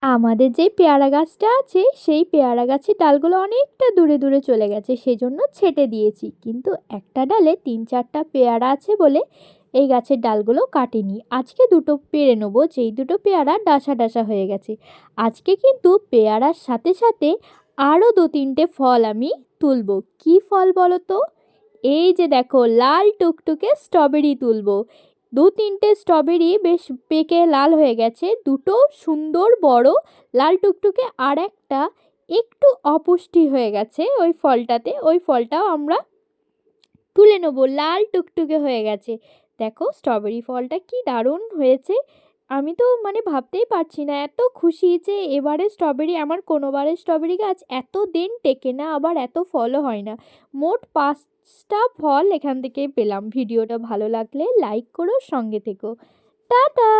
আমাদের যে পেয়ারা গাছটা আছে সেই পেয়ারা গাছের ডালগুলো অনেকটা দূরে দূরে চলে গেছে, সেজন্য ছেঁটে দিয়েছি। কিন্তু একটা ডালে 3-4টা পেয়ারা আছে বলে এই গাছের ডালগুলো কাটিনি। আজকে দুটো পেড়ে নেবো, যেই দুটো পেয়ারা ডাসা ডাসা হয়ে গেছে। আজকে কিন্তু পেয়ারার সাথে সাথে আরও 2-3টে ফল আমি তুলবো। কি ফল বলো তো? এই যে দেখো, লাল টুকটুকে স্ট্রবেরি তুলবো। 2-3টে স্ট্রবেরি বেশ পেকে লাল হয়ে গেছে, দুটো সুন্দর বড় লাল টুকটুকে, আর একটা একটু অপুষ্টি হয়ে গেছে ওই ফলটাতে, ওই ফলটাও আমরা তুলে নেবো। লাল টুকটুকে হয়ে গেছে। দেখো স্ট্রবেরি ফলটা কি দারুণ হয়েছে। আমি তো মানে ভাবতেই পারছি না, এত খুশি যে এবারে স্ট্রবেরি, আমার কোনোবারের স্ট্রবেরি গাছ এত দিন টেকে না, আবার এত ফলও হয় না। মোট 5টা ফল এখান থেকে পেলাম। ভিডিওটা ভালো লাগলে লাইক করো, সঙ্গে থেকো। টাটা।